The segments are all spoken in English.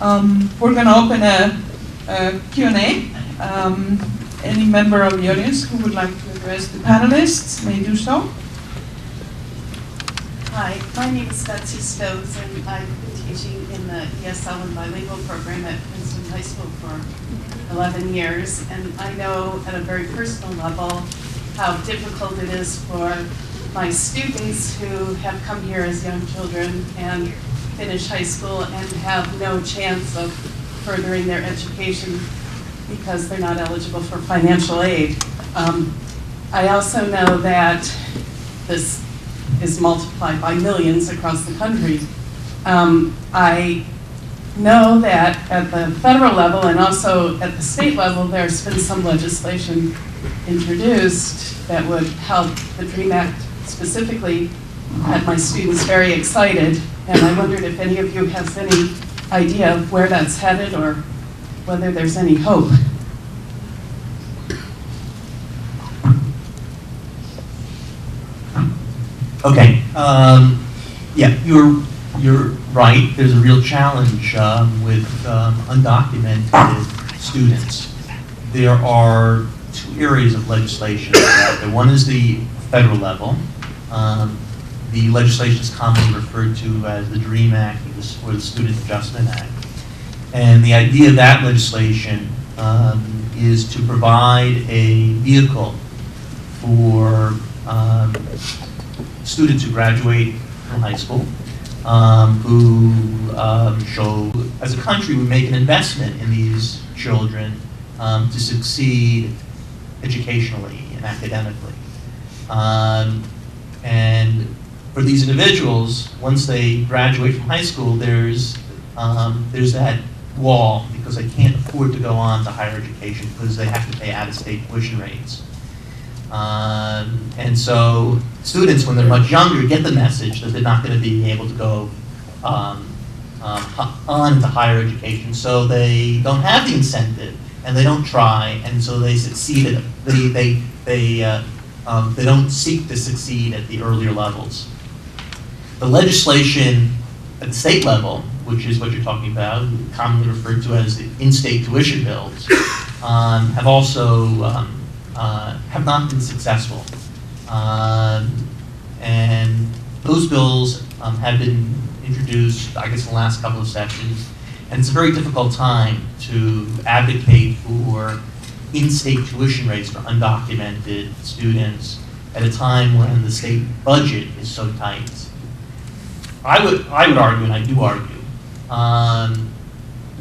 We're going to open a Q&A. Any member of the audience who would like to address the panelists may do so. Hi, my name is Betsy Stokes, and I've been teaching in the ESL and bilingual program at Princeton High School for 11 years, and I know at a very personal level how difficult it is for my students who have come here as young children and finish high school and have no chance of furthering their education because they're not eligible for financial aid. I also know that this is multiplied by millions across the country. I know that at the federal level and also at the state level, there's been some legislation introduced that would help the DREAM Act specifically. Had my students very excited, and I wondered if any of you has any idea of where that's headed or whether there's any hope. Okay. Yeah, you're right. There's a real challenge with undocumented students. There are two areas of legislation out there. One is the federal level. The legislation is commonly referred to as the DREAM Act or the Student Adjustment Act. And the idea of that legislation is to provide a vehicle for students who graduate from high school, who show, as a country, we make an investment in these children to succeed educationally and academically. And for these individuals, once they graduate from high school, there's that wall because they can't afford to go on to higher education because they have to pay out-of-state tuition rates. And so students, when they're much younger, get the message that they're not going to be able to go on to higher education, so they don't have the incentive and they don't try, and so they succeed they don't seek to succeed at the earlier levels. The legislation at the state level, which is what you're talking about, commonly referred to as the in-state tuition bills, have also have not been successful. And those bills have been introduced, I guess, in the last couple of sessions, and it's a very difficult time to advocate for in-state tuition rates for undocumented students at a time when the state budget is so tight. I would argue, and I do argue,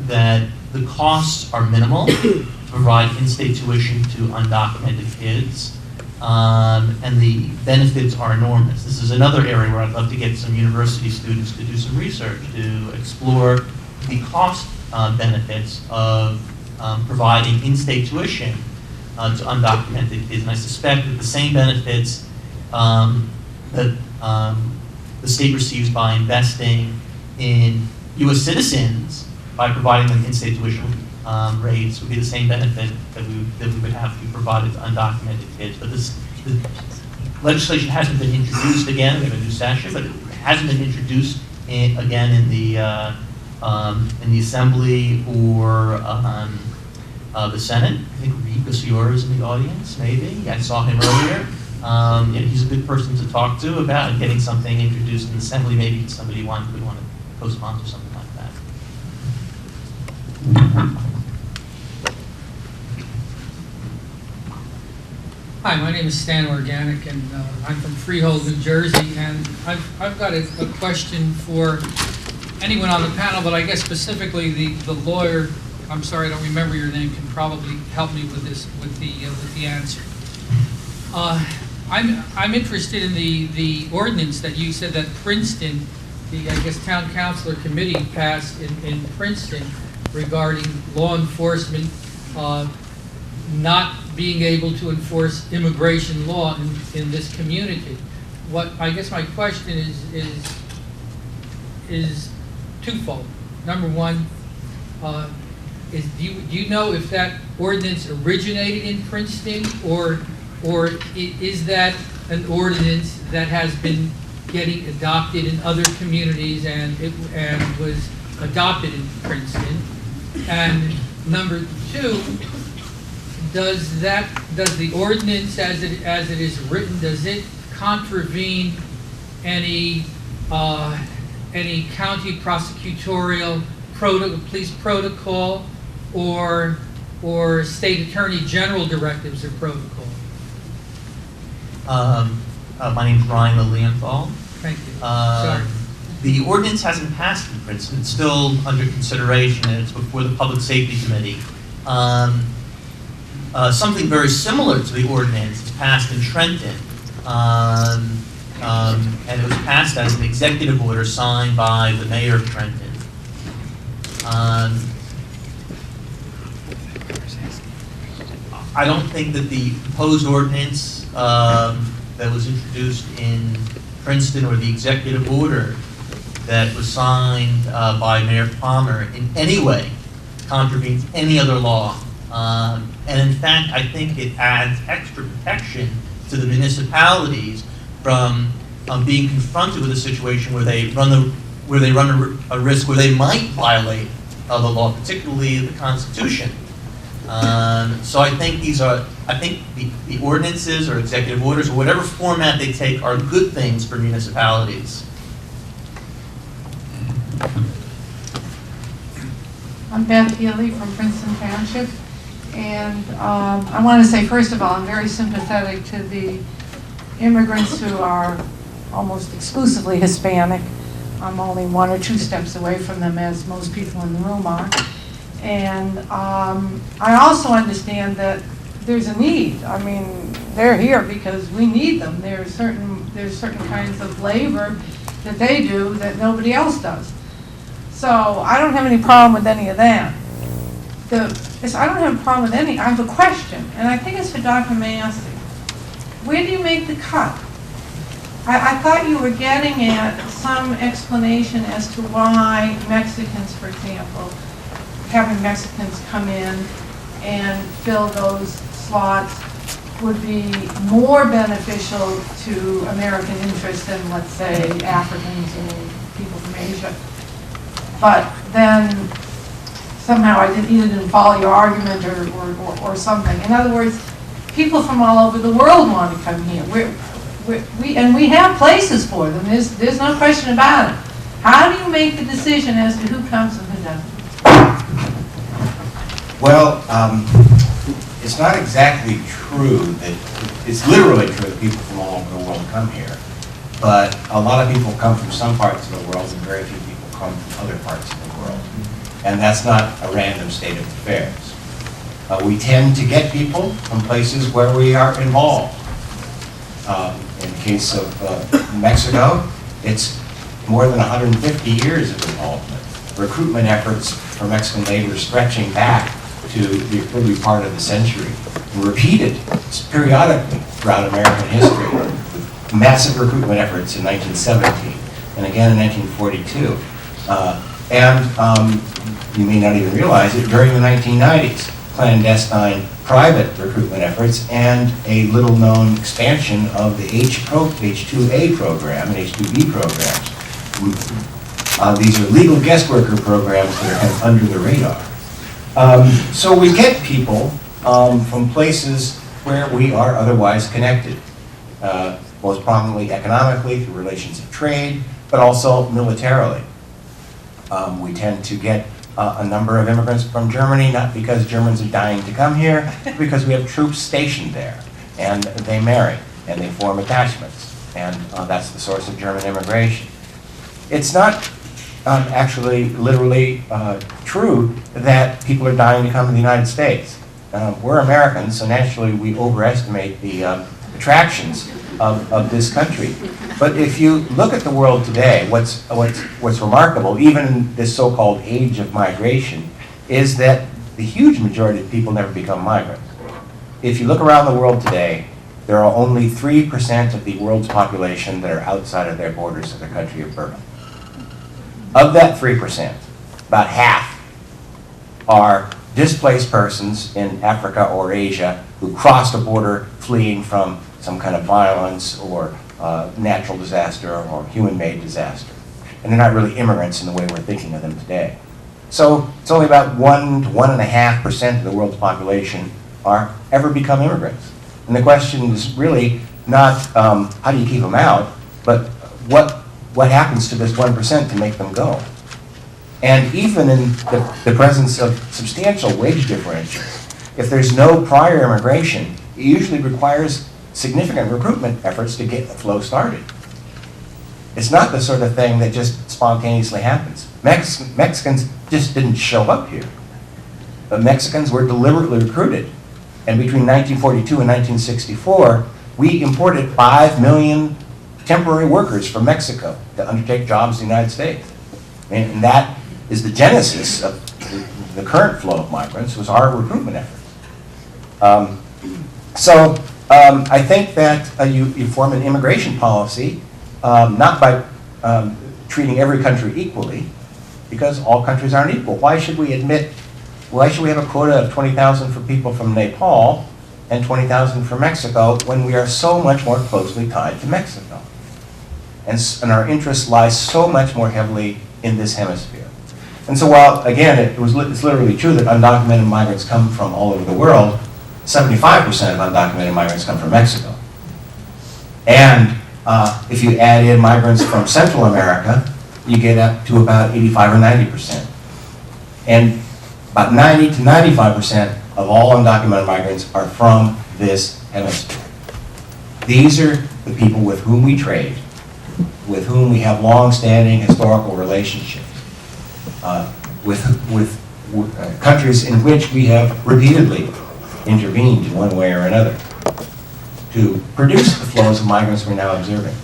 that the costs are minimal to provide in-state tuition to undocumented kids, and the benefits are enormous. This is another area where I'd love to get some university students to do some research to explore the cost benefits of providing in-state tuition to undocumented kids. And I suspect that the same benefits that the state receives by investing in U.S. citizens by providing them in-state tuition rates would be the same benefit that we would have if we provided to undocumented kids. But the legislation hasn't been introduced again. We have a new session, but it hasn't been introduced again in the Assembly or the Senate. I think Reed Gosciora is in the audience, maybe. I saw him earlier. And he's a good person to talk to about getting something introduced in the Assembly. Maybe somebody would want to co-sponsor something like that. Hi, my name is Stan Organic, and I'm from Freehold, New Jersey, and I've got a question for anyone on the panel, but I guess specifically the lawyer. I'm sorry, I don't remember your name. Can probably help me with this, with the answer. I'm interested in the ordinance that you said that Princeton, the I guess town councilor committee passed in Princeton regarding law enforcement not being able to enforce immigration law in this community. What I guess my question is twofold. Number one, do you know if that ordinance originated in Princeton, or is that an ordinance that has been getting adopted in other communities and was adopted in Princeton? And number two, does the ordinance as it is written, does it contravene any county prosecutorial police protocol or state attorney general directives or protocol? My name's Ryan Lilienthal. Thank you. Sorry. The ordinance hasn't passed in Princeton. It's still under consideration, and it's before the Public Safety Committee. Something very similar to the ordinance is passed in Trenton, and it was passed as an executive order signed by the mayor of Trenton. I don't think that the proposed ordinance that was introduced in Princeton or the executive order that was signed by Mayor Palmer in any way contravenes any other law. And in fact, I think it adds extra protection to the municipalities from being confronted with a situation where they run a risk where they might violate the law, particularly the Constitution. So I think the ordinances or executive orders or whatever format they take are good things for municipalities. I'm Beth Healy from Princeton Township, and I want to say, first of all, I'm very sympathetic to the immigrants who are almost exclusively Hispanic. I'm only 1 or 2 steps away from them, as most people in the room are. And I also understand that there's a need. I mean, they're here because we need them. There's certain kinds of labor that they do that nobody else does. So I don't have any problem with any of that. I don't have a problem with any. I have a question, and I think it's for Dr. Massey. Where do you make the cut? I thought you were getting at some explanation as to why Mexicans, for example, having Mexicans come in and fill those slots would be more beneficial to American interests than, let's say, Africans or people from Asia. But then somehow I either didn't follow your argument or something. In other words, people from all over the world want to come here. We have places for them. There's no question about it. How do you make the decision as to who comes and who doesn't? Well, it's not exactly true that, it's literally true that people from all over the world come here, but a lot of people come from some parts of the world and very few people come from other parts of the world. And that's not a random state of affairs. We tend to get people from places where we are involved. In the case of Mexico, it's more than 150 years of involvement. Recruitment efforts for Mexican labor stretching back to the early part of the century, and repeated periodically throughout American history, with massive recruitment efforts in 1917, and again in 1942. You may not even realize it, during the 1990s, clandestine private recruitment efforts and a little-known expansion of the H-2A program and H-2B programs. These are legal guest worker programs that are kind of under the radar. So we get people from places where we are otherwise connected, most prominently economically through relations of trade, but also militarily. We tend to get a number of immigrants from Germany, not because Germans are dying to come here, but because we have troops stationed there, and they marry, and they form attachments, and that's the source of German immigration. It's not actually literally true that people are dying to come to the United States. We're Americans, so naturally we overestimate the attractions of this country. But if you look at the world today, what's remarkable, even in this so-called age of migration, is that the huge majority of people never become migrants. If you look around the world today, there are only 3% of the world's population that are outside of their borders of their country of birth. Of that 3%, about half are displaced persons in Africa or Asia who crossed a border fleeing from some kind of violence or natural disaster or human-made disaster. and they're not really immigrants in the way we're thinking of them today. So it's only about 1 to 1.5% of the world's population are ever become immigrants. And the question is really not how do you keep them out, but what happens to this 1% to make them go? And even in the presence of substantial wage differentials, if there's no prior immigration, it usually requires significant recruitment efforts to get the flow started. It's not the sort of thing that just spontaneously happens. Mexicans just didn't show up here. But Mexicans were deliberately recruited. And between 1942 and 1964, we imported 5 million temporary workers from Mexico to undertake jobs in the United States. And that is the genesis of the current flow of migrants, was our recruitment efforts. I think that you form an immigration policy, not by treating every country equally, because all countries aren't equal. Why should we have a quota of 20,000 for people from Nepal and 20,000 for Mexico when we are so much more closely tied to Mexico? And our interests lie so much more heavily in this hemisphere. And so while, again, it's literally true that undocumented migrants come from all over the world, 75% of undocumented migrants come from Mexico. And if you add in migrants from Central America, you get up to about 85 or 90%. And about 90 to 95% of all undocumented migrants are from this hemisphere. These are the people with whom we trade, with whom we have long-standing historical relationships, with countries in which we have repeatedly intervened in one way or another to produce the flows of migrants we're now observing.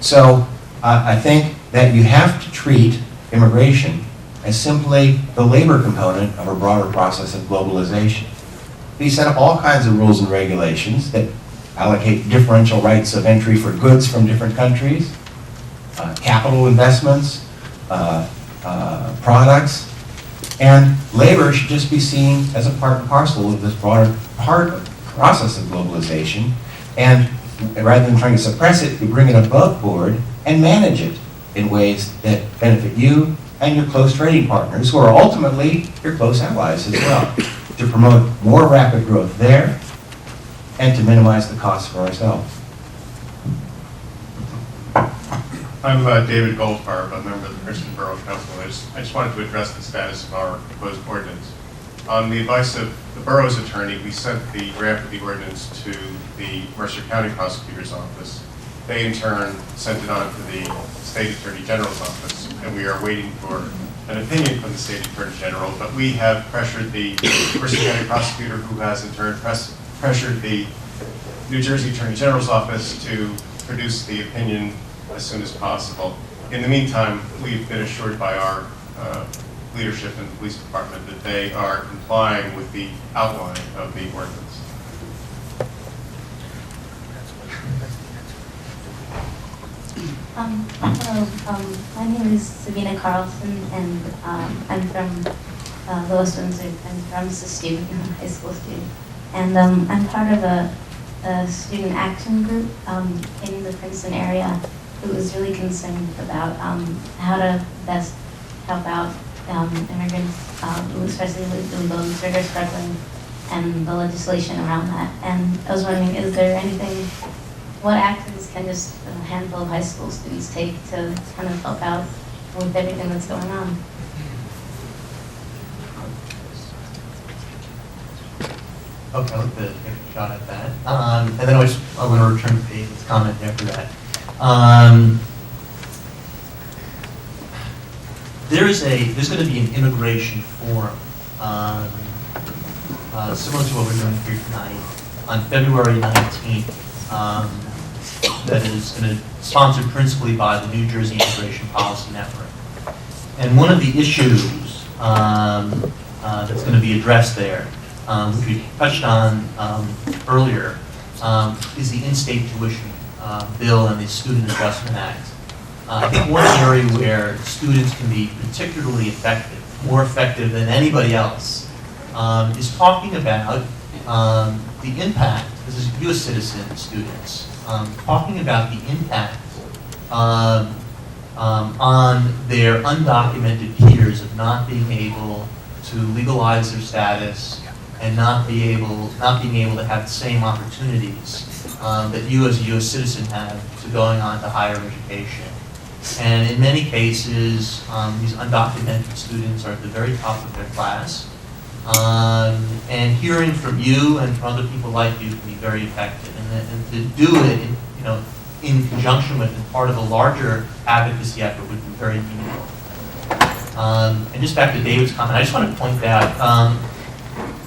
So I think that you have to treat immigration as simply the labor component of a broader process of globalization. We set up all kinds of rules and regulations that allocate differential rights of entry for goods from different countries, capital investments, products, and labor should just be seen as a part and parcel of this broader process of globalization. And rather than trying to suppress it, we bring it above board and manage it in ways that benefit you and your close trading partners, who are ultimately your close allies as well, to promote more rapid growth there and to minimize the costs for ourselves. I'm David Goldfarb, a member of the Princeton Borough Council. I just wanted to address the status of our proposed ordinance. On the advice of the borough's attorney, we sent the draft of the ordinance to the Mercer County Prosecutor's Office. They, in turn, sent it on to the State Attorney General's office, and we are waiting for an opinion from the State Attorney General. But we have pressured the Mercer County Prosecutor, who has, in turn, pressured the New Jersey Attorney General's office to produce the opinion as soon as possible. In the meantime, we've been assured by our leadership in the police department that they are complying with the outline of the ordinance. Hello, my name is Sabina Carlson, and I'm from Lewiston. I'm from a student, high school student, and I'm part of a student action group in the Princeton area who is really concerned about how to best help out immigrants, especially illegal immigrants struggling, and the legislation around that. And I was wondering, is there anything, what actions can just a handful of high school students take to kind of help out with everything that's going on? Okay, I'll take a shot at that. And then I want to return to David's comment after that. There's going to be an immigration forum, similar to what we're doing here tonight, on February 19th, that is going to sponsored principally by the New Jersey Immigration Policy Network. And one of the issues that's going to be addressed there, which we touched on earlier, is the in-state tuition bill and the Student Adjustment Act. I think one area where students can be particularly effective, more effective than anybody else, is talking about the impact, this is U.S. citizen students, talking about the impact on their undocumented peers of not being able to legalize their status and not being able to have the same opportunities that you as a U.S. citizen have to going on to higher education. And in many cases, these undocumented students are at the very top of their class. And hearing from you and from other people like you can be very effective. And to do it, in conjunction with and part of a larger advocacy effort would be very meaningful. And just back to David's comment, I just want to point out,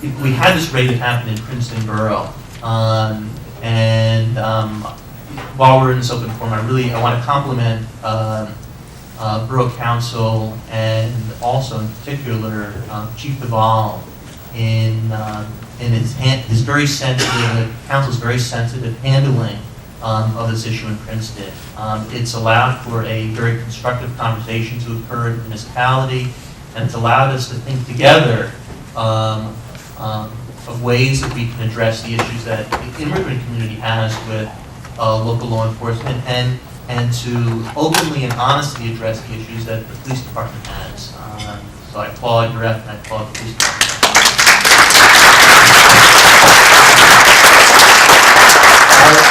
we had this raid that happened in Princeton Borough. While we're in this open forum, I want to compliment Borough Council and also in particular Chief Duvall in his very sensitive, the council's very sensitive handling of this issue in Princeton. It's allowed for a very constructive conversation to occur in the municipality, and it's allowed us to think together of ways that we can address the issues that the immigrant community has with local law enforcement, and to openly and honestly address the issues that the police department has. So I applaud your effort, and I applaud the police department.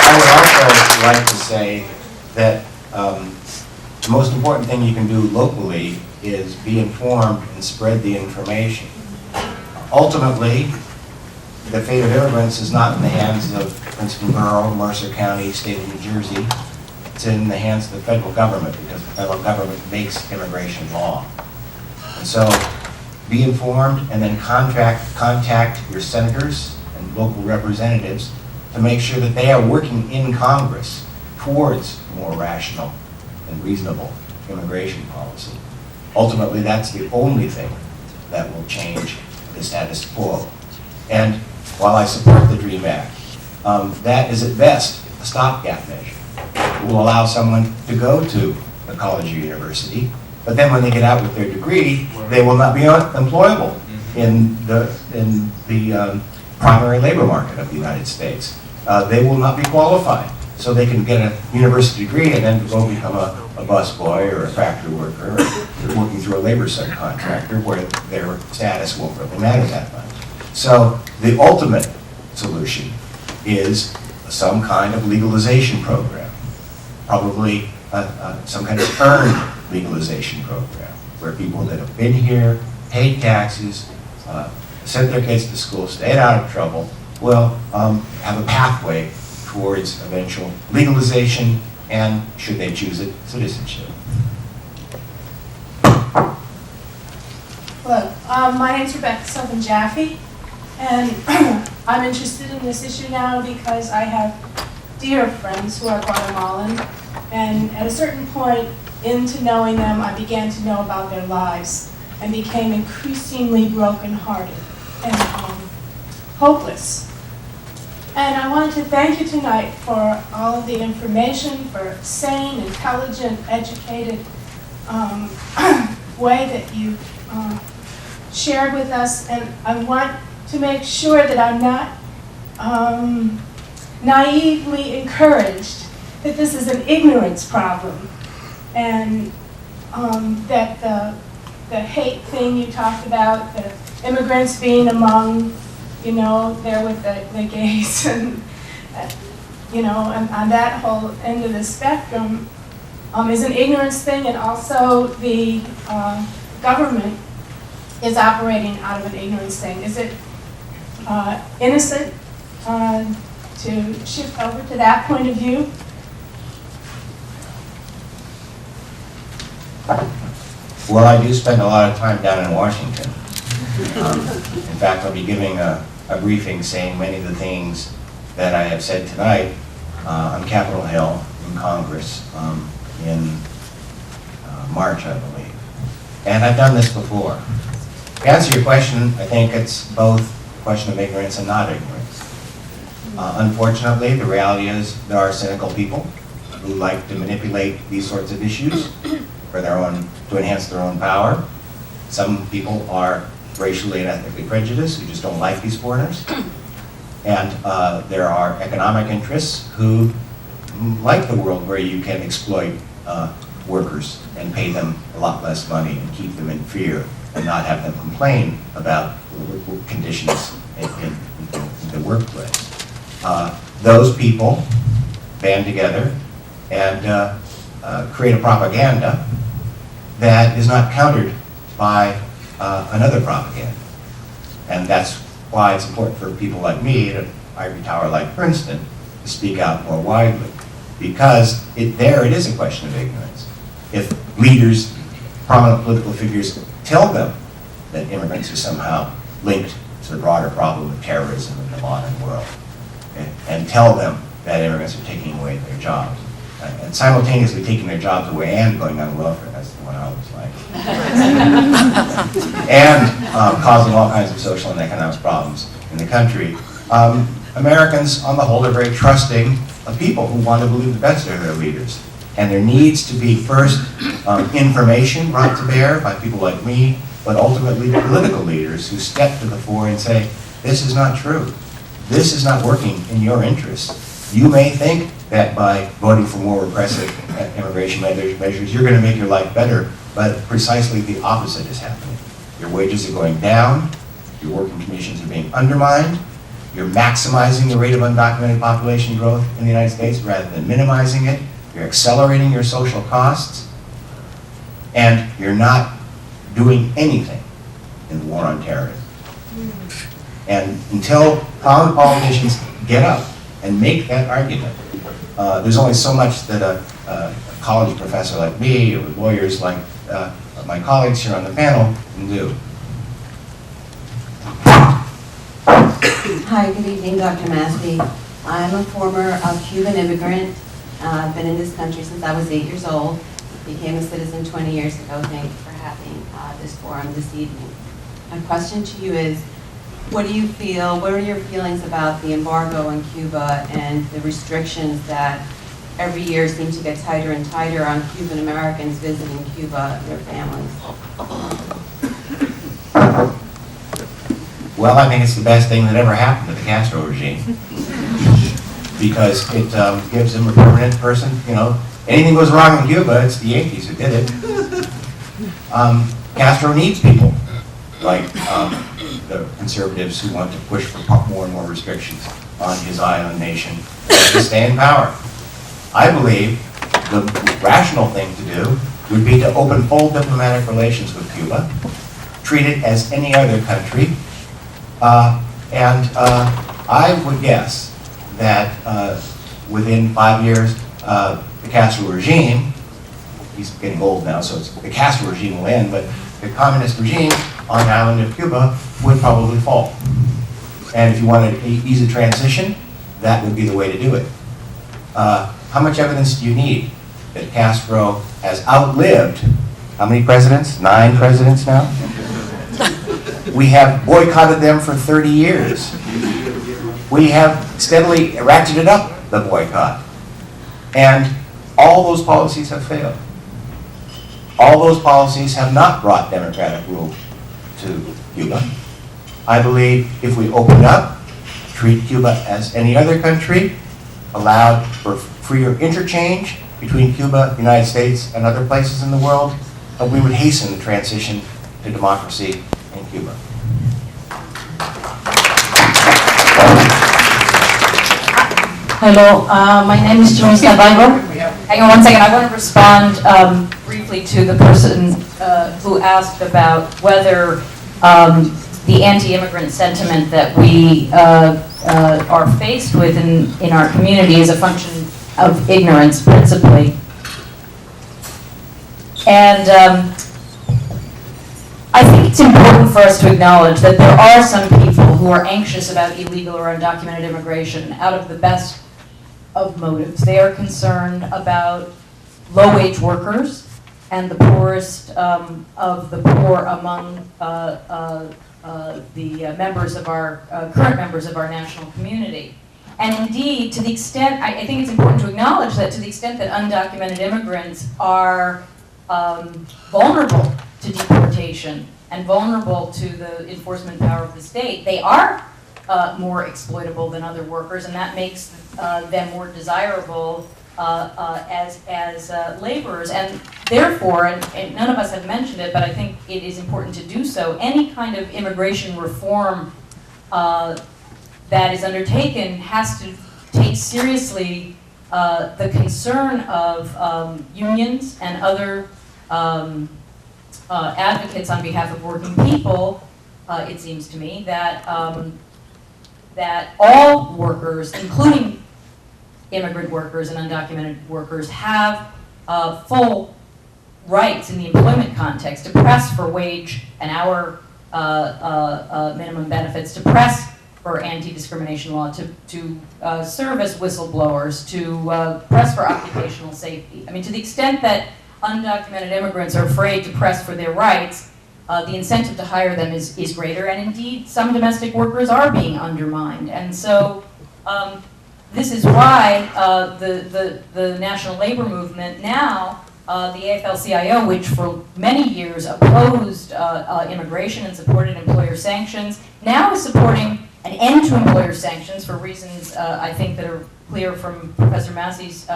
I would also like to say that the most important thing you can do locally is be informed and spread the information. Ultimately, the fate of immigrants is not in the hands of Princeton Borough, Mercer County, state of New Jersey. It's in the hands of the federal government, because the federal government makes immigration law. And so be informed, and then contact your senators and local representatives to make sure that they are working in Congress towards more rational and reasonable immigration policy. Ultimately, that's the only thing that will change the status quo. And while I support the DREAM Act, that is at best a stopgap measure. It will allow someone to go to a college or university, but then when they get out with their degree, they will not be employable in the primary labor market of the United States. They will not be qualified, so they can get a university degree and then go become a busboy or a factory worker or working through a labor subcontractor where their status won't really matter that much. So the ultimate solution is some kind of legalization program, probably some kind of earned legalization program, where people that have been here, paid taxes, sent their kids to school, stayed out of trouble, will have a pathway towards eventual legalization and, should they choose it, citizenship. Hello, my name's Rebecca Southern Jaffe, and I'm interested in this issue now because I have dear friends who are Guatemalan, and at a certain point into knowing them, I began to know about their lives and became increasingly brokenhearted and hopeless. And I wanted to thank you tonight for all of the information, for sane, intelligent, educated way that you shared with us. And I want to make sure that I'm not naively encouraged that this is an ignorance problem, and that the hate thing you talked about, the immigrants being among, there with the gays, and and on that whole end of the spectrum, is an ignorance thing, and also the government is operating out of an ignorance thing. Is it innocent to shift over to that point of view? Well, I do spend a lot of time down in Washington. In fact, I'll be giving a briefing saying many of the things that I have said tonight on Capitol Hill in Congress in March, I believe. And I've done this before. To answer your question, I think it's both a question of ignorance and not ignorance. Unfortunately, the reality is there are cynical people who like to manipulate these sorts of issues for their own, to enhance their own power. Some people are racially and ethnically prejudiced, who just don't like these foreigners. And there are economic interests who like the world where you can exploit workers and pay them a lot less money and keep them in fear and not have them complain about conditions in the workplace. Those people band together and create a propaganda that is not countered by another propaganda. And that's why it's important for people like me at an ivory tower like Princeton to speak out more widely. Because it is a question of ignorance. If leaders, prominent political figures, tell them that immigrants are somehow linked to the broader problem of terrorism in the modern world, and tell them that immigrants are taking away their jobs, and simultaneously taking their jobs away and going on welfare, that's the one I always like, and causing all kinds of social and economic problems in the country. Americans, on the whole, are very trusting of people who want to believe the best of their leaders. And there needs to be first information brought to bear by people like me, but ultimately political leaders who step to the fore and say, this is not true. This is not working in your interest. You may think that by voting for more repressive immigration measures, you're going to make your life better, but precisely the opposite is happening. Your wages are going down, your working conditions are being undermined, you're maximizing the rate of undocumented population growth in the United States rather than minimizing it. You're accelerating your social costs, and you're not doing anything in the war on terrorism. And until common politicians get up and make that argument, there's only so much that a college professor like me or lawyers like my colleagues here on the panel can do. Hi, good evening, Dr. Massey. I'm a former Cuban immigrant. I've been in this country since I was 8 years old. Became a citizen 20 years ago. Thank you for having this forum this evening. My question to you is, what do you feel, what are your feelings about the embargo on Cuba and the restrictions that every year seem to get tighter and tighter on Cuban Americans visiting Cuba and their families? Well, I think it's the best thing that ever happened to the Castro regime. Because it gives them a permanent person, you know, anything goes wrong in Cuba, it's the Yankees who did it. Castro needs people like the conservatives who want to push for more and more restrictions on his island nation to stay in power. I believe the rational thing to do would be to open full diplomatic relations with Cuba, treat it as any other country, and I would guess that within 5 years, the Castro regime, he's getting old now, so the Castro regime will end, but the communist regime on the island of Cuba would probably fall. And if you want to ease a transition, that would be the way to do it. How much evidence do you need that Castro has outlived, how many presidents? 9 presidents now? We have boycotted them for 30 years. We have steadily ratcheted up the boycott. And all those policies have failed. All those policies have not brought democratic rule to Cuba. I believe if we opened up, treat Cuba as any other country, allowed for freer interchange between Cuba, the United States, and other places in the world, we would hasten the transition to democracy in Cuba. Hello, my name is Teresa Navarro. Hang on one second, I want to respond briefly to the person who asked about whether the anti-immigrant sentiment that we are faced with in our community is a function of ignorance, principally. And I think it's important for us to acknowledge that there are some people who are anxious about illegal or undocumented immigration out of the best of motives. They are concerned about low-wage workers and the poorest of the poor among the members of our current members of our national community. And indeed, to the extent, I think it's important to acknowledge that to the extent that undocumented immigrants are vulnerable to deportation and vulnerable to the enforcement power of the state, they are more exploitable than other workers, and that makes them more desirable as laborers. And therefore, and none of us have mentioned it, but I think it is important to do so, any kind of immigration reform that is undertaken has to take seriously the concern of unions and other advocates on behalf of working people, it seems to me, that that all workers, including immigrant workers and undocumented workers, have full rights in the employment context to press for wage and hour minimum benefits, to press for anti-discrimination law, to serve as whistleblowers, to press for occupational safety. I mean, to the extent that undocumented immigrants are afraid to press for their rights, the incentive to hire them is greater, and indeed, some domestic workers are being undermined. And so, this is why the national labor movement now, the AFL-CIO, which for many years opposed immigration and supported employer sanctions, now is supporting an end to employer sanctions for reasons I think that are clear from Professor Massey's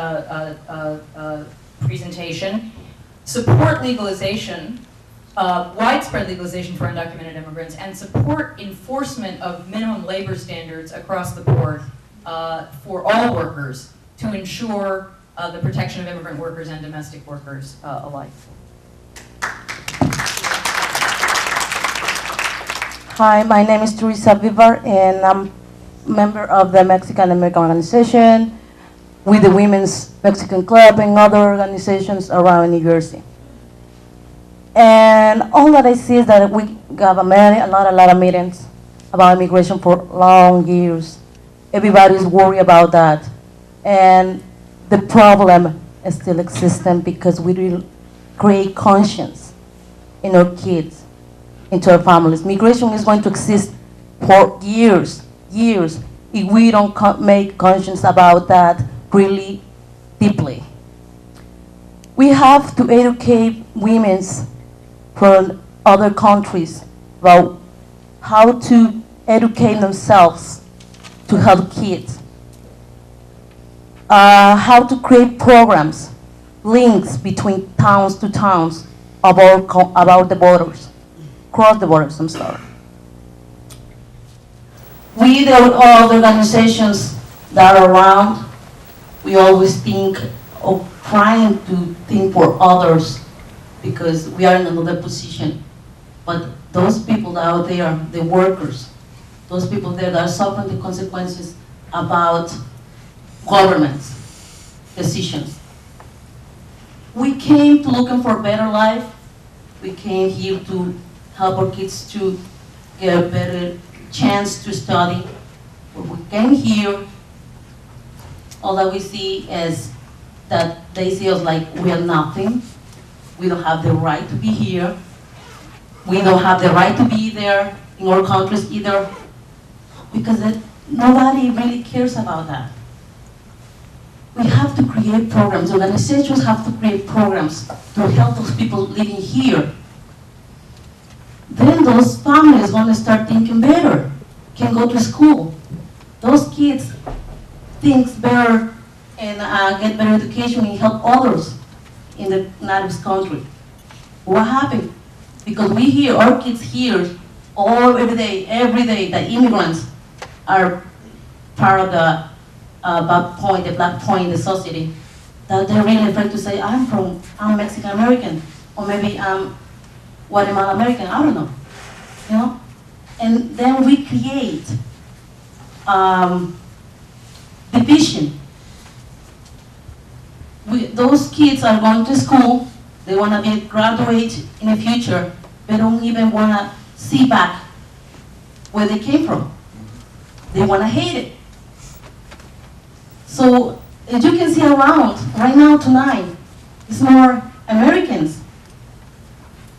presentation. Support legalization, widespread legalization for undocumented immigrants, and support enforcement of minimum labor standards across the board for all workers to ensure the protection of immigrant workers and domestic workers alike. Hi, my name is Teresa Vivar, and I'm a member of the Mexican American Organization with the Women's Mexican Club and other organizations around New Jersey. And all that I see is that we got a lot of meetings about immigration for long years. Everybody's worried about that. And the problem is still existent because we didn't create conscience in our kids, into our families. Migration is going to exist for years, if we don't make conscience about that really deeply. We have to educate women from other countries about how to educate themselves to help kids, how to create programs, links between towns to towns about the borders, cross the borders, I'm sorry. We, all the organizations that are around, we always think of trying to think for others because we are in another position. But those people out there, the workers, those people there that are suffering the consequences about government's decisions. We came to looking for a better life. We came here to help our kids to get a better chance to study. But we came here, all that we see is that they see us like we are nothing. We don't have the right to be here. We don't have the right to be there in our countries either, because nobody really cares about that. We have to create programs. Organizations have to create programs to help those people living here. Then those families want to start thinking better, can go to school. Those kids think better and get better education and help others in the native country. What happened? Because we hear, our kids hear every day that immigrants are part of the black point in the society, that they're really afraid to say, I'm Mexican American, or maybe I'm Guatemalan American, I don't know, you know? And then we create division. Those kids are going to school, they want to be graduate in the future, they don't even want to see back where they came from. They want to hate it. So, as you can see around, right now tonight, it's more Americans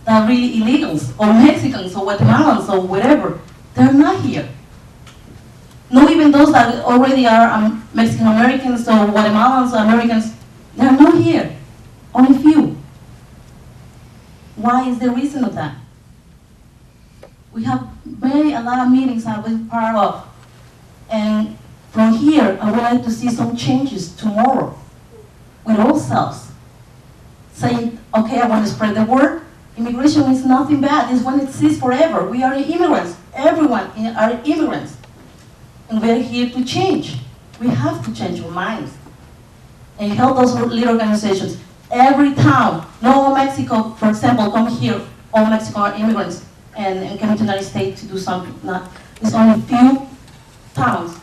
than really illegals, or Mexicans, or Guatemalans, or whatever. They're not here. Not even those that already are Mexican Americans, or Guatemalans, or Americans, they're not here. Only few. Why is the reason of that? We have a lot of meetings I've been part of. And from here, I would like to see some changes tomorrow. with ourselves, saying, okay, I want to spread the word. Immigration is nothing bad. It's one that exists forever. We are immigrants. Everyone are immigrants. And we're here to change. We have to change our minds and help those little organizations. Every town, no Mexico, for example, come here, all Mexico are immigrants and come to the United States to do something. It's only few towns,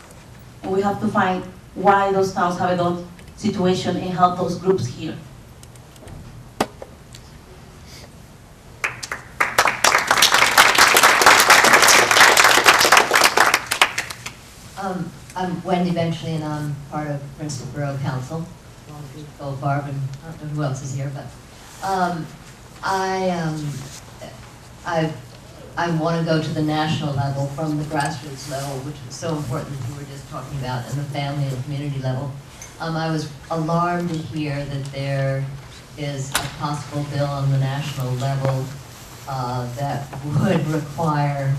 and we have to find why those towns have those situation and help those groups here. I'm Wendy Benchley, and I'm part of Princeton Borough Council, along with Goldfarb, and I don't know who else is here, but I want to go to the national level from the grassroots level, which is so important that we were just talking about, and the family and community level. I was alarmed to hear that there is a possible bill on the national level that would require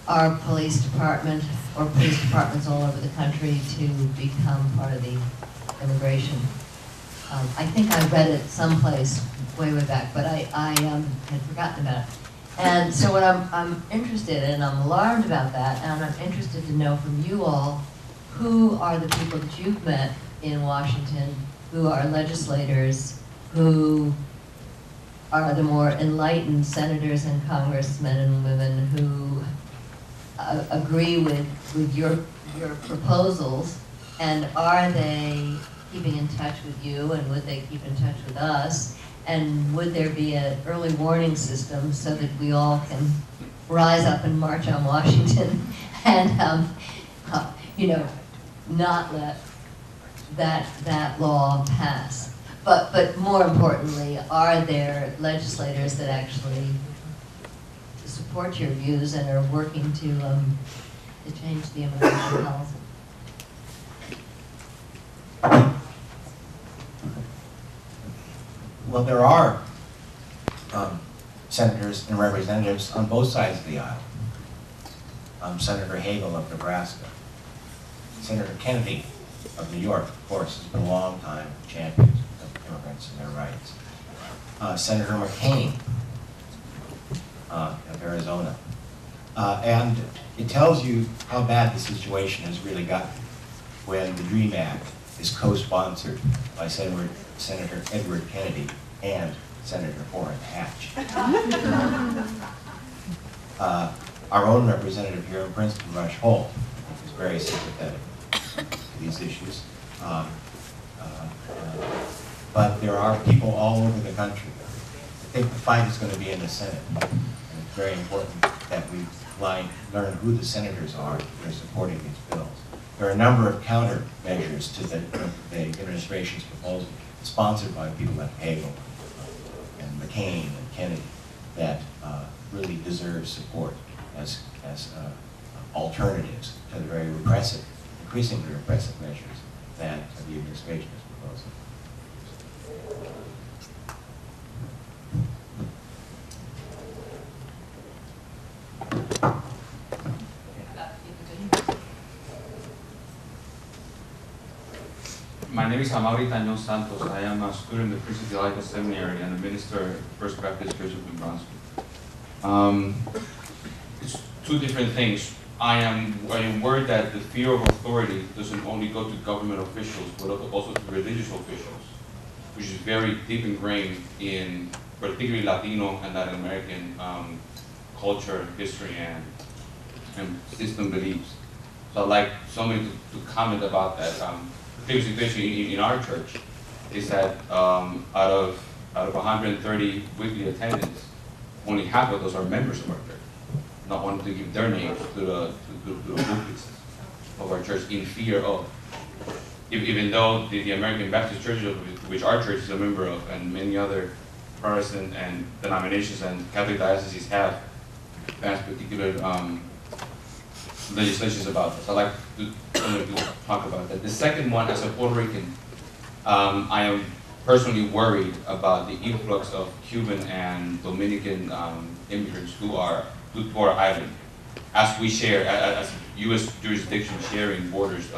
our police department or police departments all over the country to become part of the immigration. I think I read it someplace way back, but I had forgotten about it. And so what I'm interested in, I'm alarmed about that, and I'm interested to know from you all, who are the people that you've met in Washington, who are legislators, who are the more enlightened senators and congressmen and women who agree with your proposals, and are they keeping in touch with you, and would they keep in touch with us, and would there be an early warning system so that we all can rise up and march on Washington and not let that law pass? But more importantly, are there legislators that actually support your views and are working to change the immigration policy? Well, there are senators and representatives on both sides of the aisle. Senator Hagel of Nebraska, Senator Kennedy of New York, of course, has been a long time champion of immigrants and their rights. Senator McCain of Arizona. And it tells you how bad the situation has really gotten when the DREAM Act is co-sponsored by Senator Edward Kennedy and Senator Orrin Hatch. Our own representative here in Princeton, Rush Holt, is very sympathetic to these issues. But there are people all over the country. I think the fight is going to be in the Senate. And it's very important that we learn who the senators are that are supporting these bills. There are a number of countermeasures to the administration's proposal, sponsored by people like Hagel and McCain and Kennedy, that really deserve support as alternatives to the very repressive, increasingly repressive measures that the administration is proposing. My name is Amaury Tañón Santos. I am a student at Princeton Theological Seminary and a minister at First Baptist Church of New Brunswick. It's two different things. I am worried that the fear of authority doesn't only go to government officials, but also to religious officials, which is very deep ingrained in particularly Latino and Latin American culture, history, and system beliefs. So I'd like somebody to comment about that. The situation in our church is that out of 130 weekly attendants, only half of those are members of our church, not wanting to give their names to the booklist of our church in fear of, even though the American Baptist Church, which our church is a member of, and many other Protestant and denominations and Catholic dioceses have passed particular legislations about this. I'd like to talk about that. The second one, as a Puerto Rican, I am personally worried about the influx of Cuban and Dominican immigrants who are to our island, as we share, as U.S. jurisdiction sharing borders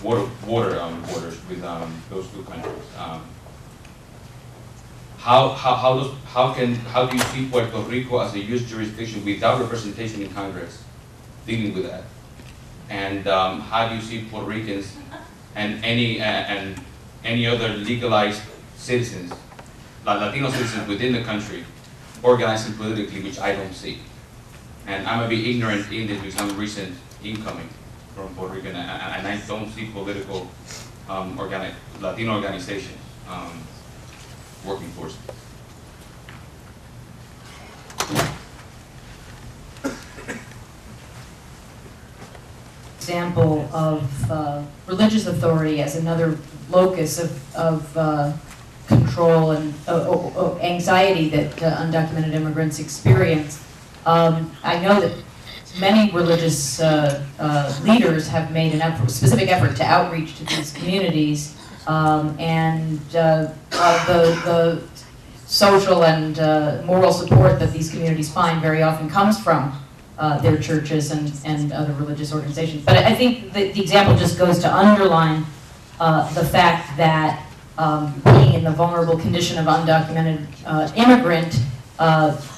water borders with those two countries. How do you see Puerto Rico as a U.S. jurisdiction without representation in Congress dealing with that? And how do you see Puerto Ricans and any other legalized citizens, Latino citizens within the country, organizing politically, which I don't see? And I'm a bit ignorant in this because I'm recent incoming from Puerto Rico, and I don't see political Latino organizations working force. Example of religious authority as another locus of control and anxiety that undocumented immigrants experience. I know that many religious leaders have made an specific effort to outreach to these communities, and the social and moral support that these communities find very often comes from their churches and other religious organizations. But I think the example just goes to underline the fact that being in the vulnerable condition of undocumented immigrant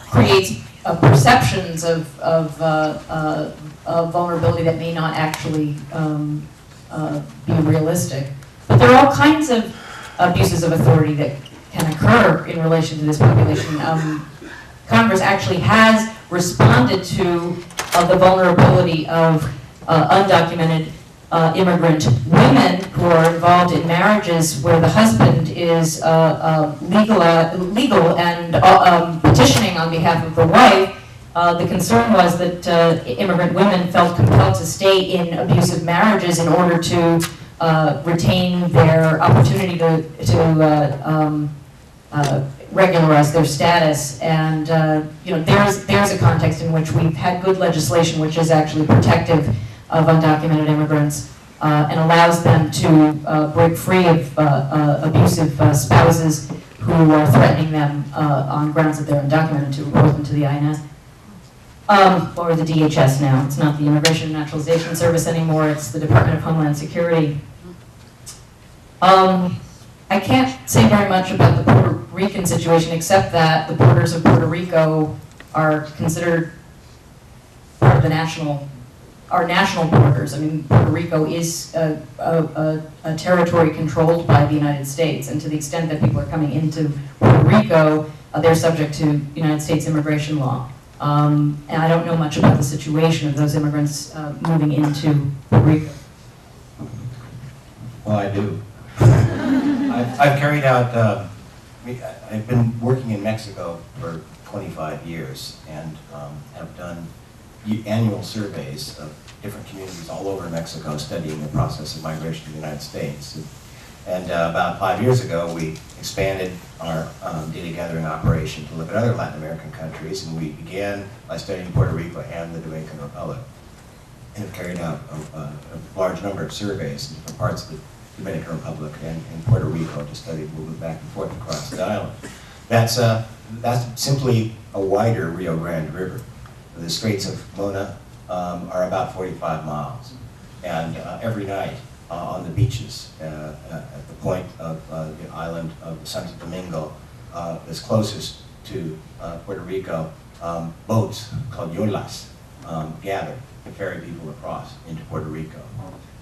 creates perceptions of vulnerability that may not actually be realistic. But there are all kinds of abuses of authority that can occur in relation to this population. Congress actually has responded to the vulnerability of undocumented immigrant women who are involved in marriages where the husband is legal and petitioning on behalf of the wife. The concern was that immigrant women felt compelled to stay in abusive marriages in order to retain their opportunity to regularize their status. And there's a context in which we've had good legislation which is actually protective of undocumented immigrants and allows them to break free of abusive spouses who are threatening them on grounds that they're undocumented to report them to the INS. Or the DHS now. It's not the Immigration and Naturalization Service anymore, it's the Department of Homeland Security. I can't say very much about the Puerto Rican situation except that the borders of Puerto Rico are considered part of our national borders. I mean, Puerto Rico is a territory controlled by the United States, and to the extent that people are coming into Puerto Rico, they're subject to United States immigration law. And I don't know much about the situation of those immigrants moving into Puerto Rico. Well, I do. I've carried out, I've been working in Mexico for 25 years and have done annual surveys of different communities all over Mexico studying the process of migration to the United States. And about 5 years ago, we expanded our data gathering operation to look at other Latin American countries, and we began by studying Puerto Rico and the Dominican Republic, and have carried out a large number of surveys in different parts of the Dominican Republic and in Puerto Rico to study movement back and forth across the island. That's simply a wider Rio Grande River. The Straits of Mona are about 45 miles, and every night on the beaches at the point of the island of Santo Domingo that's closest to Puerto Rico, boats called yolas gather to ferry people across into Puerto Rico.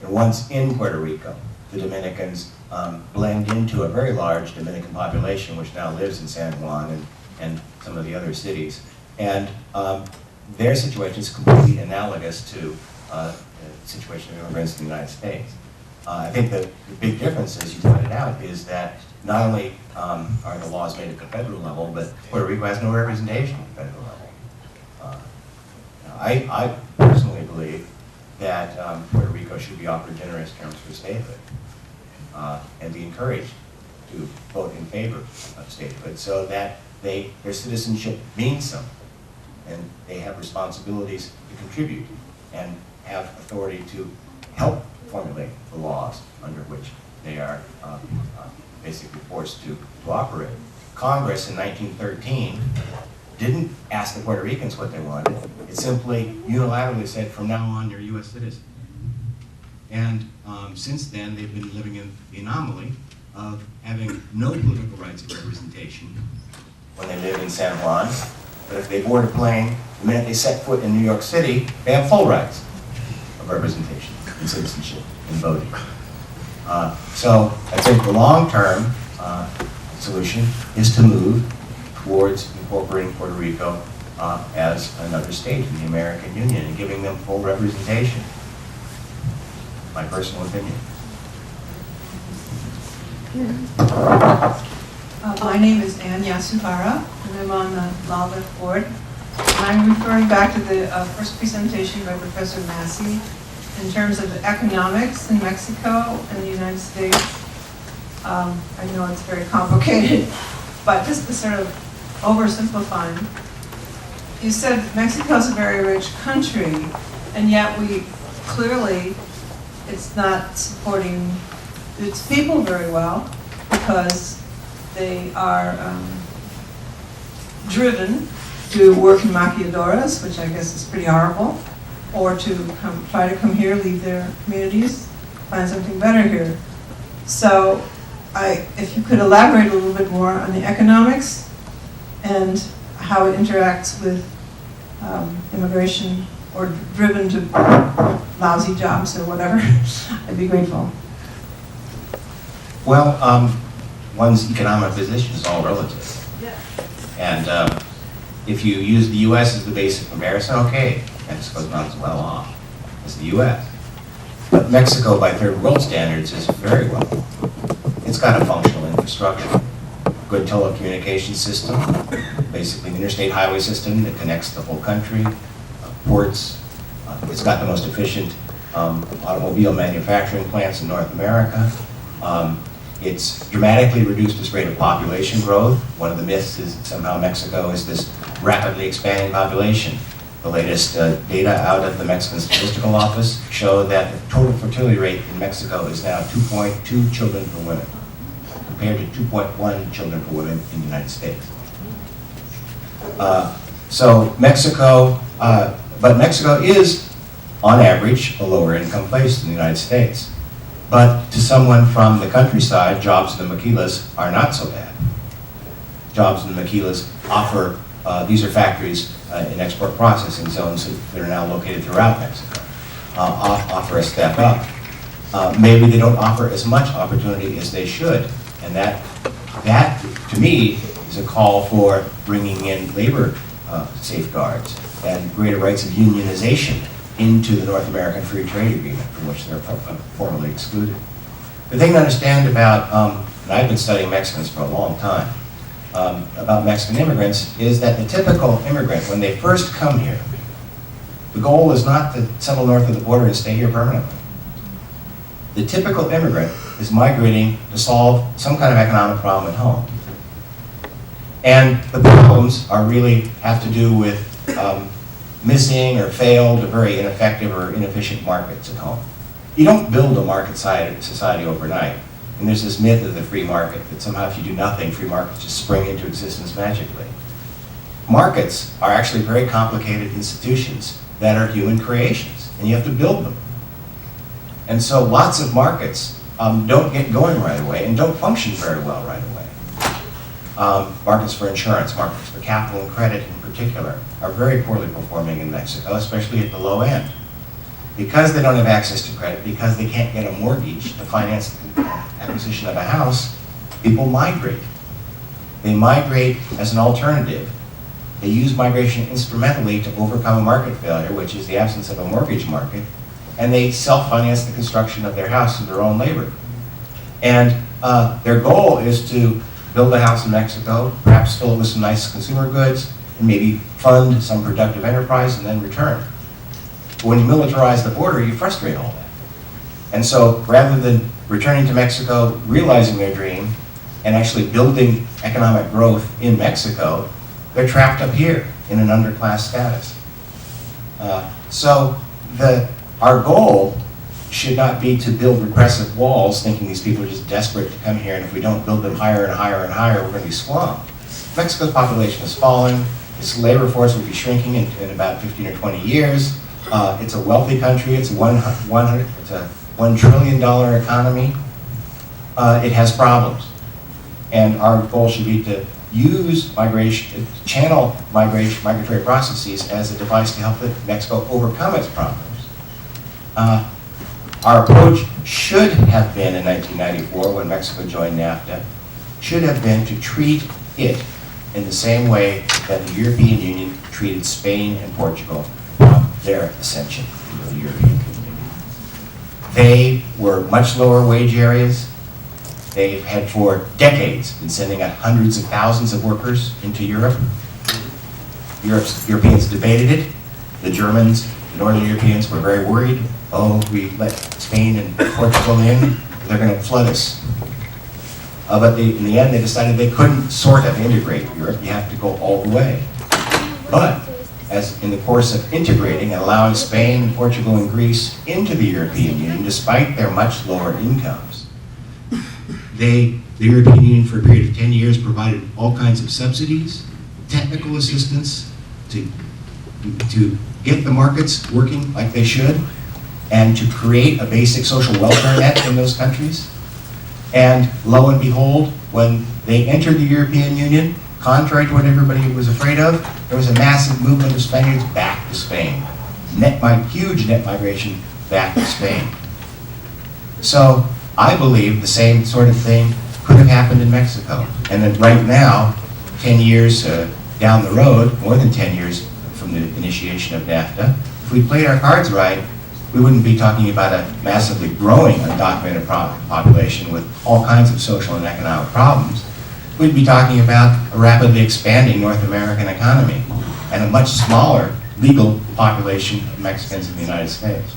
And once in Puerto Rico, the Dominicans blend into a very large Dominican population which now lives in San Juan and some of the other cities. And their situation is completely analogous to the situation of immigrants in the United States. I think the big difference, as you pointed out, is that not only are the laws made at the federal level, but Puerto Rico has no representation at the federal level. I personally believe that Puerto Rico should be offered generous terms for statehood and be encouraged to vote in favor of statehood so that their citizenship means something and they have responsibilities to contribute and have authority to help formulate the laws under which they are basically forced to operate. Congress in 1913 didn't ask the Puerto Ricans what they wanted. It simply unilaterally said, from now on, you're U.S. citizens. And since then, they've been living in the anomaly of having no political rights of representation when they live in San Juan. But if they board a plane, the minute they set foot in New York City, they have full rights of representation and citizenship and voting. So I think the long-term solution is to move towards incorporating Puerto Rico as another state in the American Union and giving them full representation. My personal opinion. My name is Ann Yasuhara, and I'm on the LALDA board. And I'm referring back to the first presentation by Professor Massey in terms of the economics in Mexico and the United States. I know it's very complicated, but just to sort of oversimplifying, you said Mexico's a very rich country, and yet we clearly, it's not supporting its people very well because they are driven to work in maquiladoras, which I guess is pretty horrible, or to try to come here, leave their communities, find something better here. So if you could elaborate a little bit more on the economics and how it interacts with immigration or driven to lousy jobs or whatever, I'd be grateful. Well, one's economic position is all relative. Yeah. And if you use the U.S. as the basic comparison, okay, Mexico's not as well off as the U.S. But Mexico, by third world standards, is very well off. It's got a functional infrastructure, good telecommunications system, basically an interstate highway system that connects the whole country, ports. It's got the most efficient automobile manufacturing plants in North America. It's dramatically reduced its rate of population growth. One of the myths is that somehow Mexico is this rapidly expanding population. The latest data out of the Mexican Statistical Office show that the total fertility rate in Mexico is now 2.2 children per woman, compared to 2.1 children per woman in the United States. So Mexico, but Mexico is, on average, a lower income place than the United States. But to someone from the countryside, jobs in the maquilas are not so bad. Jobs in the maquilas offer, these are factories in export processing zones that are now located throughout Mexico, offer a step up. Maybe they don't offer as much opportunity as they should. And that to me, is a call for bringing in labor safeguards and greater rights of unionization into the North American Free Trade Agreement, from which they're formally excluded. The thing to understand about, and I've been studying Mexicans for a long time, about Mexican immigrants is that the typical immigrant, when they first come here, the goal is not to settle north of the border and stay here permanently. The typical immigrant is migrating to solve some kind of economic problem at home. And the problems are really have to do with missing or failed or very ineffective or inefficient markets at home. You don't build a market society overnight. And there's this myth of the free market, that somehow if you do nothing, free markets just spring into existence magically. Markets are actually very complicated institutions that are human creations, and you have to build them. And so lots of markets don't get going right away and don't function very well right away. Markets for insurance, markets for capital and credit in particular, are very poorly performing in Mexico, especially at the low end. Because they don't have access to credit, because they can't get a mortgage to finance the acquisition of a house, people migrate. They migrate as an alternative. They use migration instrumentally to overcome a market failure, which is the absence of a mortgage market, and they self-finance the construction of their house with their own labor. And their goal is to build a house in Mexico, perhaps fill it with some nice consumer goods, and maybe fund some productive enterprise and then return. But when you militarize the border, you frustrate all that. And so rather than returning to Mexico, realizing their dream, and actually building economic growth in Mexico, they're trapped up here in an underclass status. So our goal should not be to build repressive walls, thinking these people are just desperate to come here, and if we don't build them higher and higher and higher, we're going to be swamped. Mexico's population is falling. Its labor force will be shrinking in about 15 or 20 years. It's a wealthy country. It's a $1 trillion economy, it has problems. And our goal should be to use migration, channel migratory processes as a device to help Mexico overcome its problems. Our approach should have been in 1994, when Mexico joined NAFTA, should have been to treat it in the same way that the European Union treated Spain and Portugal on their ascension into the European Union. They were much lower wage areas. They've had for decades been sending out hundreds of thousands of workers into Europe. Europeans debated it. The Germans, the Northern Europeans were very worried. Oh, we let Spain and Portugal in, they're going to flood us. But in the end, they decided they couldn't sort of integrate Europe. You have to go all the way. But as in the course of integrating and allowing Spain, Portugal, and Greece into the European Union, despite their much lower incomes, the European Union for a period of 10 years provided all kinds of subsidies, technical assistance to get the markets working like they should, and to create a basic social welfare net in those countries. And lo and behold, when they entered the European Union, contrary to what everybody was afraid of, there was a massive movement of Spaniards back to Spain. Huge net migration back to Spain. So I believe the same sort of thing could have happened in Mexico. And that right now, 10 years down the road, more than 10 years from the initiation of NAFTA, if we played our cards right, we wouldn't be talking about a massively growing undocumented population with all kinds of social and economic problems. We'd be talking about a rapidly expanding North American economy and a much smaller legal population of Mexicans in the United States.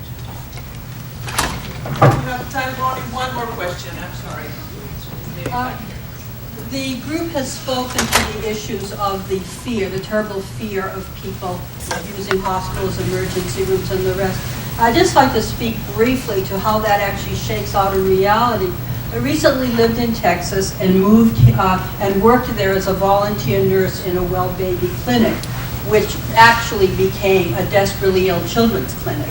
We have time for only one more question. I'm sorry. The group has spoken to the issues of the fear, the terrible fear of people using hospitals, emergency rooms, and the rest. I'd just like to speak briefly to how that actually shakes out in reality. I recently lived in Texas and moved and worked there as a volunteer nurse in a well baby clinic, which actually became a desperately ill children's clinic.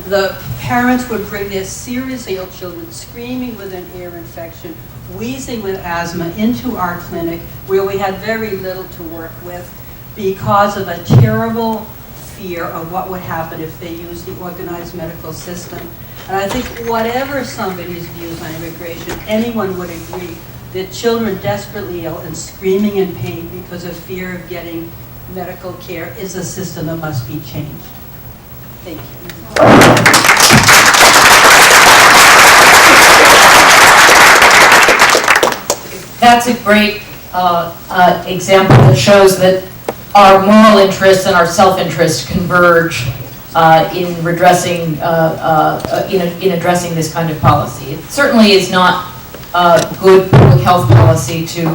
The parents would bring their seriously ill children screaming with an ear infection, wheezing with asthma into our clinic, where we had very little to work with because of a terrible fear of what would happen if they used the organized medical system. And I think whatever somebody's views on immigration, anyone would agree that children desperately ill and screaming in pain because of fear of getting medical care is a system that must be changed. Thank you. That's a great example that shows that our moral interests and our self-interest converge in addressing this kind of policy. It certainly is not good public health policy to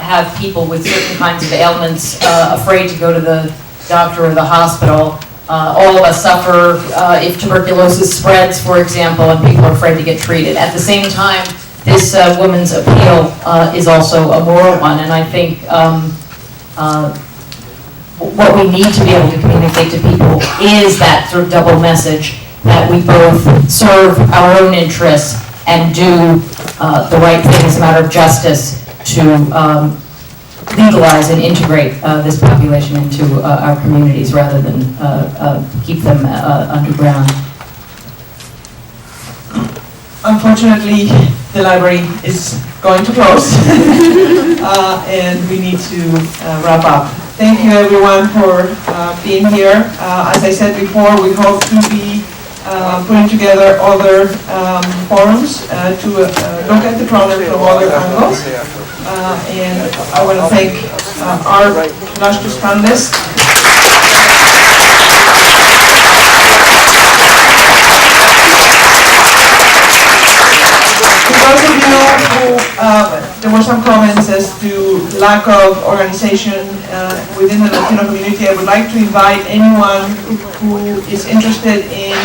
have people with certain kinds of ailments afraid to go to the doctor or the hospital. All of us suffer if tuberculosis spreads, for example, and people are afraid to get treated. At the same time, this woman's appeal is also a moral one, and I think what we need to be able to communicate to people is that sort of double message that we both serve our own interests and do the right thing as a matter of justice to legalize and integrate this population into our communities rather than keep them underground. Unfortunately, the library is going to close and we need to wrap up. Thank you everyone for being here. As I said before, we hope to be putting together other forums to look at the problem from other angles. And I want to thank our illustrious panelists. Those of you who, there were some comments as to lack of organization within the Latino community. I would like to invite anyone who is interested in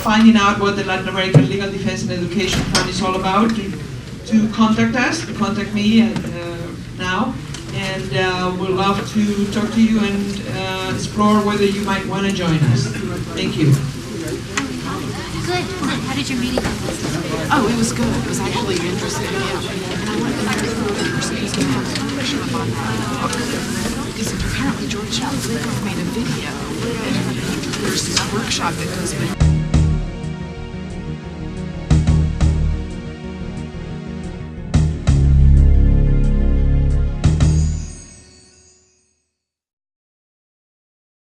finding out what the Latin American Legal Defense and Education Fund is all about to contact us, to contact me now. And we'd love to talk to you and explore whether you might want to join us. Thank you. Good, good. How did your meeting go? Oh, it was good. It was actually interesting, yeah. And I wanted to thank the person who's going to have publication up on that book. Because apparently George Littwin made a video, and there's a workshop that goes with